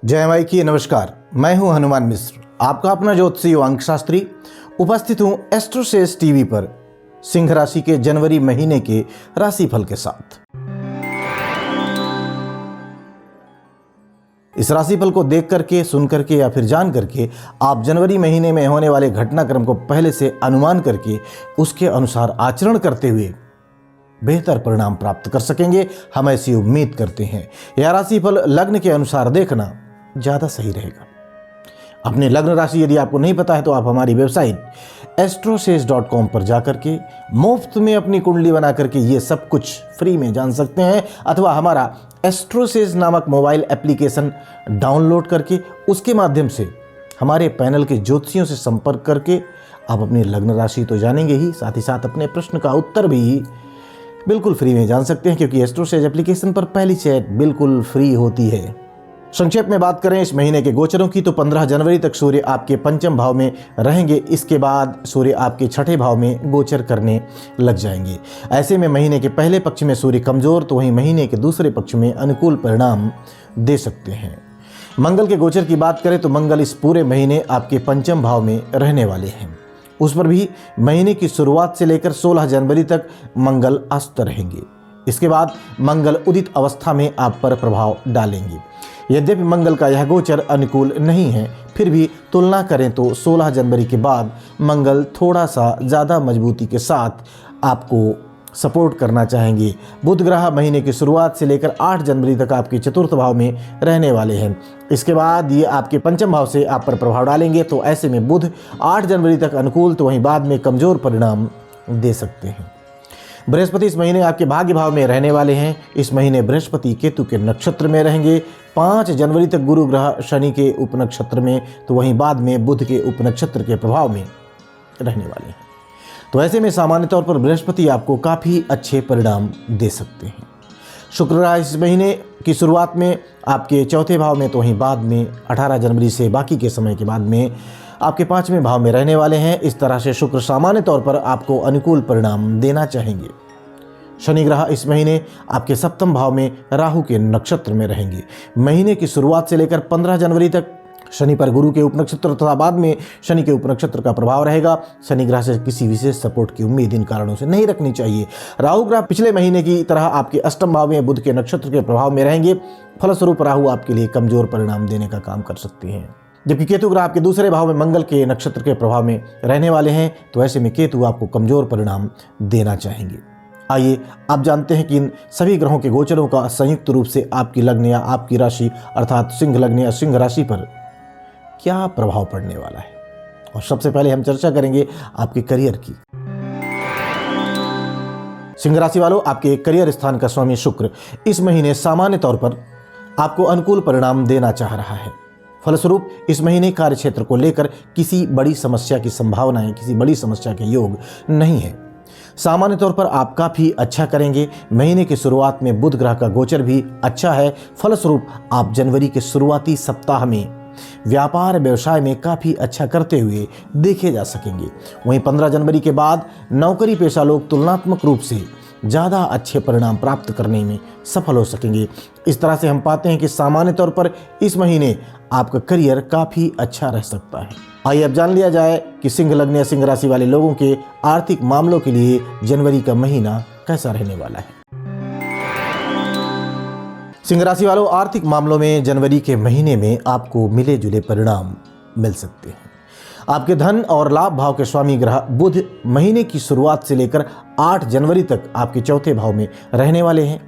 जय माई की नमस्कार। मैं हूं हनुमान मिश्र, आपका अपना ज्योतिषी अंक शास्त्री। उपस्थित हूं एस्ट्रोसेज टीवी पर सिंह राशि के जनवरी महीने के राशिफल के साथ। इस राशिफल को देख करके, सुन करके या फिर जान करके आप जनवरी महीने में होने वाले घटनाक्रम को पहले से अनुमान करके उसके अनुसार आचरण करते हुए बेहतर परिणाम प्राप्त कर सकेंगे। हम ऐसी उम्मीद करते हैं। यह राशिफल लग्न के अनुसार देखना ज़्यादा सही रहेगा। अपने लग्न राशि यदि आपको नहीं पता है तो आप हमारी वेबसाइट astroseज.com पर जाकर के मुफ्त में अपनी कुंडली बना करके ये सब कुछ फ्री में जान सकते हैं, अथवा हमारा एस्ट्रोसेज नामक मोबाइल एप्लीकेशन डाउनलोड करके उसके माध्यम से हमारे पैनल के ज्योतिषियों से संपर्क करके आप अपनी लग्न राशि तो जानेंगे ही, साथ ही साथ अपने प्रश्न का उत्तर भी बिल्कुल फ्री में जान सकते हैं, क्योंकि एस्ट्रोसेज एप्लीकेशन पर पहली चैट बिल्कुल फ्री होती है। संक्षेप में बात करें इस महीने के गोचरों की तो 15 जनवरी तक सूर्य आपके पंचम भाव में रहेंगे। इसके बाद सूर्य आपके छठे भाव में गोचर करने लग जाएंगे। ऐसे में महीने के पहले पक्ष में सूर्य कमजोर तो वहीं महीने के दूसरे पक्ष में अनुकूल परिणाम दे सकते हैं। मंगल के गोचर की बात करें तो मंगल इस पूरे महीने आपके पंचम भाव में रहने वाले हैं। उस पर भी महीने की शुरुआत से लेकर 16 जनवरी तक मंगल अस्त रहेंगे। इसके बाद मंगल उदित अवस्था में आप पर प्रभाव डालेंगे। यद्यपि मंगल का यह गोचर अनुकूल नहीं है, फिर भी तुलना करें तो 16 जनवरी के बाद मंगल थोड़ा सा ज़्यादा मजबूती के साथ आपको सपोर्ट करना चाहेंगे। बुध ग्रह महीने की शुरुआत से लेकर 8 जनवरी तक आपके चतुर्थ भाव में रहने वाले हैं। इसके बाद ये आपके पंचम भाव से आप पर प्रभाव डालेंगे। तो ऐसे में बुध 8 जनवरी तक अनुकूल तो वहीं बाद में कमज़ोर परिणाम दे सकते हैं। बृहस्पति इस महीने आपके भाग्य भाव में रहने वाले हैं। इस महीने बृहस्पति केतु के नक्षत्र में रहेंगे। 5 जनवरी तक गुरु ग्रह शनि के उपनक्षत्र में तो वहीं बाद में बुध के उपनक्षत्र के प्रभाव में रहने वाले हैं। तो ऐसे में सामान्य तौर पर बृहस्पति आपको काफ़ी अच्छे परिणाम दे सकते हैं। शुक्र ग्रह इस महीने की शुरुआत में आपके चौथे भाव में तो वहीं बाद में 18 जनवरी से बाकी के समय के बाद में आपके 5वें भाव में रहने वाले हैं। इस तरह से शुक्र सामान्य तौर पर आपको अनुकूल परिणाम देना चाहेंगे। शनि ग्रह इस महीने आपके सप्तम भाव में राहु के नक्षत्र में रहेंगे। महीने की शुरुआत से लेकर 15 जनवरी तक शनि पर गुरु के उपनक्षत्र तथा बाद में शनि के उपनक्षत्र का प्रभाव रहेगा। शनि ग्रह से किसी विशेष सपोर्ट की उम्मीद इन कारणों से नहीं रखनी चाहिए। राहु ग्रह पिछले महीने की तरह आपके अष्टम भाव में बुध के नक्षत्र के प्रभाव में रहेंगे। फलस्वरूप राहु आपके लिए कमजोर परिणाम देने का काम कर सकते हैं। जबकि केतु ग्रह आपके दूसरे भाव में मंगल के नक्षत्र के प्रभाव में रहने वाले हैं। तो ऐसे में केतु आपको कमजोर परिणाम देना चाहेंगे। आइए आप जानते हैं कि इन सभी ग्रहों के गोचरों का संयुक्त रूप से आपकी लग्न या आपकी राशि अर्थात सिंह लग्न या सिंह राशि पर क्या प्रभाव पड़ने वाला है। और सबसे पहले हम चर्चा करेंगे आपके करियर की। सिंह राशि वालों, आपके करियर स्थान का स्वामी शुक्र इस महीने सामान्य तौर पर आपको अनुकूल परिणाम देना चाह रहा है। फलस्वरूप इस महीने कार्य क्षेत्र को लेकर किसी बड़ी समस्या की संभावनाएं, किसी बड़ी समस्या के योग नहीं है। सामान्य तौर पर आप काफ़ी अच्छा करेंगे। महीने की शुरुआत में बुध ग्रह का गोचर भी अच्छा है। फलस्वरूप आप जनवरी के शुरुआती सप्ताह में व्यापार व्यवसाय में काफ़ी अच्छा करते हुए देखे जा सकेंगे। वहीं 15 जनवरी के बाद नौकरी पेशा लोग तुलनात्मक रूप से ज़्यादा अच्छे परिणाम प्राप्त करने में सफल हो सकेंगे। इस तरह से हम पाते हैं कि सामान्य तौर पर इस महीने आपका करियर काफ़ी अच्छा रह सकता है। आइए अब जान लिया जाए कि सिंह लग्न या सिंह राशि वाले लोगों के आर्थिक मामलों के लिए जनवरी का महीना कैसा रहने वाला है। सिंह राशि वालों, आर्थिक मामलों में जनवरी के महीने में आपको मिले जुले परिणाम मिल सकते हैं। आपके धन और लाभ भाव के स्वामी ग्रह बुध महीने की शुरुआत से लेकर 8 जनवरी तक आपके चौथे भाव में रहने वाले हैं,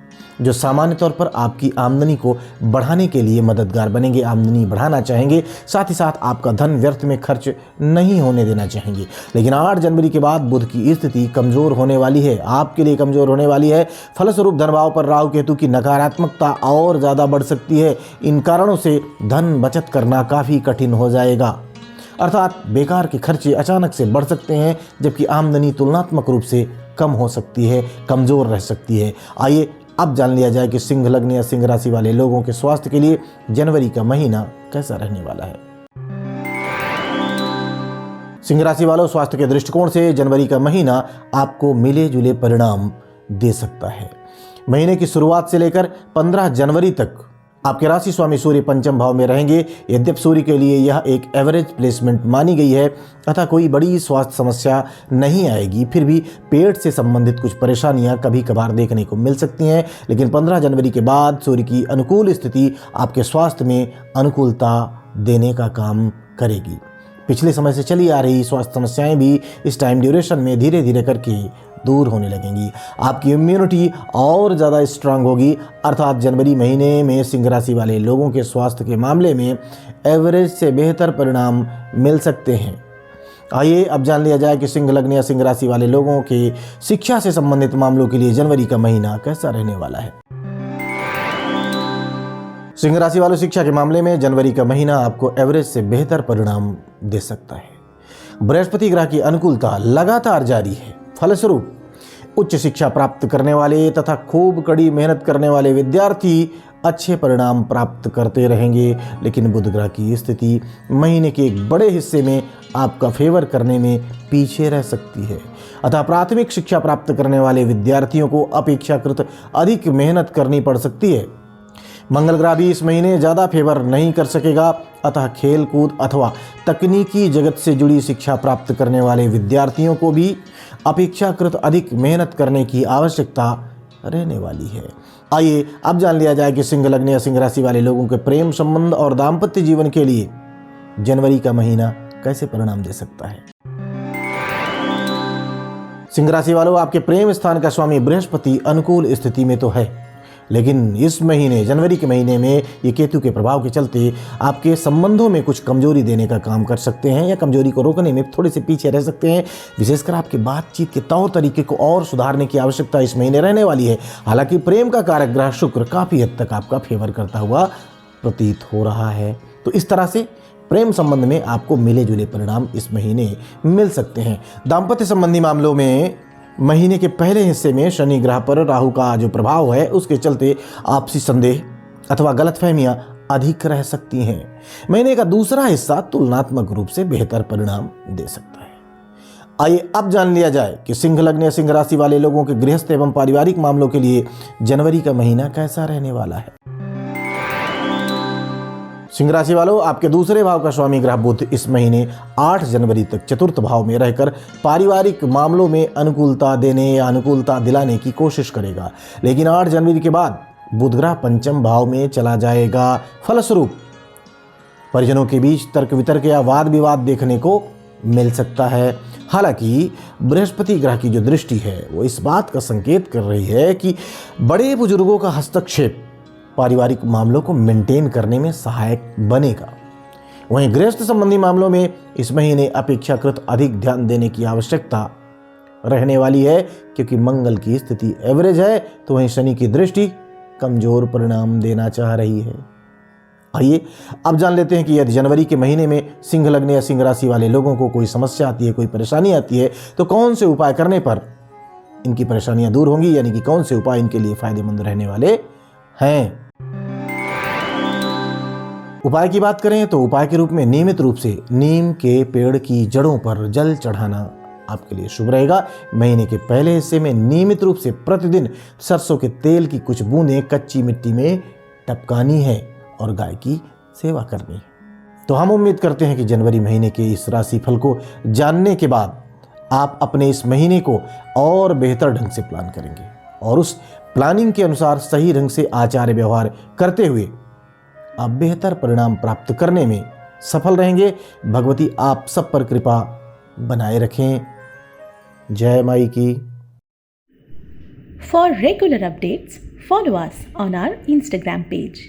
जो सामान्य तौर पर आपकी आमदनी को बढ़ाने के लिए मददगार बनेंगे। आमदनी बढ़ाना चाहेंगे, साथ ही साथ आपका धन व्यर्थ में खर्च नहीं होने देना चाहेंगे। लेकिन 8 जनवरी के बाद बुध की स्थिति कमज़ोर होने वाली है, आपके लिए कमज़ोर होने वाली है। फलस्वरूप धन भाव पर राहु केतु की नकारात्मकता और ज़्यादा बढ़ सकती है। इन कारणों से धन बचत करना काफ़ी कठिन हो जाएगा, अर्थात बेकार के खर्चे अचानक से बढ़ सकते हैं, जबकि आमदनी तुलनात्मक रूप से कम हो सकती है, कमज़ोर रह सकती है। आइए अब जान लिया जाए कि सिंह लग्न या सिंह राशि वाले लोगों के स्वास्थ्य के लिए जनवरी का महीना कैसा रहने वाला है। सिंह राशि वालों, स्वास्थ्य के दृष्टिकोण से जनवरी का महीना आपको मिले जुले परिणाम दे सकता है। महीने की शुरुआत से लेकर 15 जनवरी तक आपके राशि स्वामी सूर्य पंचम भाव में रहेंगे। यद्यप सूर्य के लिए यह एक एवरेज प्लेसमेंट मानी गई है तथा कोई बड़ी स्वास्थ्य समस्या नहीं आएगी, फिर भी पेट से संबंधित कुछ परेशानियां कभी कभार देखने को मिल सकती हैं। लेकिन 15 जनवरी के बाद सूर्य की अनुकूल स्थिति आपके स्वास्थ्य में अनुकूलता देने का काम करेगी। पिछले समय से चली आ रही स्वास्थ्य समस्याएं भी इस टाइम ड्यूरेशन में धीरे धीरे करके दूर होने लगेंगी। आपकी इम्यूनिटी और ज़्यादा स्ट्रांग होगी, अर्थात जनवरी महीने में सिंह राशि वाले लोगों के स्वास्थ्य के मामले में एवरेज से बेहतर परिणाम मिल सकते हैं। आइए अब जान लिया जाए कि सिंह लग्न या सिंह राशि वाले लोगों के शिक्षा से संबंधित मामलों के लिए जनवरी का महीना कैसा रहने वाला है। सिंह राशि वालों, शिक्षा के मामले में जनवरी का महीना आपको एवरेज से बेहतर परिणाम दे सकता है। बृहस्पति ग्रह की अनुकूलता लगातार जारी है। फलस्वरूप उच्च शिक्षा प्राप्त करने वाले तथा खूब कड़ी मेहनत करने वाले विद्यार्थी अच्छे परिणाम प्राप्त करते रहेंगे। लेकिन बुध ग्रह की स्थिति महीने के एक बड़े हिस्से में आपका फेवर करने में पीछे रह सकती है। अतः प्राथमिक शिक्षा प्राप्त करने वाले विद्यार्थियों को अपेक्षाकृत अधिक मेहनत करनी पड़ सकती है। मंगल ग्रह भी इस महीने ज़्यादा फेवर नहीं कर सकेगा। अतः खेल कूद अथवा तकनीकी जगत से जुड़ी शिक्षा प्राप्त करने वाले विद्यार्थियों को भी अपेक्षाकृत अधिक मेहनत करने की आवश्यकता रहने वाली है। आइए अब जान लिया जाए कि सिंह लग्न या सिंह राशि वाले लोगों के प्रेम संबंध और दाम्पत्य जीवन के लिए जनवरी का महीना कैसे परिणाम दे सकता है। सिंह राशि वालों, आपके प्रेम स्थान का स्वामी बृहस्पति अनुकूल स्थिति में तो है, लेकिन इस महीने जनवरी के महीने में ये केतु के प्रभाव के चलते आपके संबंधों में कुछ कमजोरी देने का काम कर सकते हैं या कमजोरी को रोकने में थोड़े से पीछे रह सकते हैं। विशेषकर आपके बातचीत के तौर तरीके को और सुधारने की आवश्यकता इस महीने रहने वाली है। हालांकि प्रेम का कारक ग्रह शुक्र काफ़ी हद तक आपका फेवर करता हुआ प्रतीत हो रहा है, तो इस तरह से प्रेम संबंध में आपको मिले जुले परिणाम इस महीने मिल सकते हैं। दाम्पत्य संबंधी मामलों में महीने के पहले हिस्से में शनि ग्रह पर राहु का जो प्रभाव है उसके चलते आपसी संदेह अथवा गलतफहमियां अधिक रह सकती हैं। महीने का दूसरा हिस्सा तुलनात्मक रूप से बेहतर परिणाम दे सकता है। आइए अब जान लिया जाए कि सिंह लग्न या सिंह राशि वाले लोगों के गृहस्थ एवं पारिवारिक मामलों के लिए जनवरी का महीना कैसा रहने वाला है। सिंह राशि वालों, आपके दूसरे भाव का स्वामी ग्रह बुध इस महीने 8 जनवरी तक चतुर्थ भाव में रहकर पारिवारिक मामलों में अनुकूलता देने या अनुकूलता दिलाने की कोशिश करेगा। लेकिन 8 जनवरी के बाद बुध ग्रह पंचम भाव में चला जाएगा। फलस्वरूप परिजनों के बीच तर्क वितर्क या वाद विवाद देखने को मिल सकता है। हालांकि बृहस्पति ग्रह की जो दृष्टि है वो इस बात का संकेत कर रही है कि बड़े बुजुर्गों का हस्तक्षेप पारिवारिक मामलों को मेंटेन करने में सहायक बनेगा। वहीं गृहस्थ संबंधी मामलों में इस महीने अपेक्षाकृत अधिक ध्यान देने की आवश्यकता रहने वाली है, क्योंकि मंगल की स्थिति एवरेज है तो वहीं शनि की दृष्टि कमजोर परिणाम देना चाह रही है। आइए अब जान लेते हैं कि यदि जनवरी के महीने में सिंह लग्न या सिंह राशि वाले लोगों को कोई समस्या आती है, कोई परेशानी आती है, तो कौन से उपाय करने पर इनकी परेशानियां दूर होंगी, यानी कि कौन से उपाय इनके लिए फायदेमंद रहने वाले हैं। उपाय की बात करें तो उपाय के रूप में नियमित रूप से नीम के पेड़ की जड़ों पर जल चढ़ाना आपके लिए शुभ रहेगा। महीने के पहले हिस्से में नियमित रूप से प्रतिदिन सरसों के तेल की कुछ बूंदें कच्ची मिट्टी में टपकानी है और गाय की सेवा करनी है। तो हम उम्मीद करते हैं कि जनवरी महीने के इस राशि फल को जानने के बाद आप अपने इस महीने को और बेहतर ढंग से प्लान करेंगे और उस प्लानिंग के अनुसार सही ढंग से आचार व्यवहार करते हुए आप बेहतर परिणाम प्राप्त करने में सफल रहेंगे। भगवती आप सब पर कृपा बनाए रखें। जय माई की। For regular updates, follow us on our Instagram page.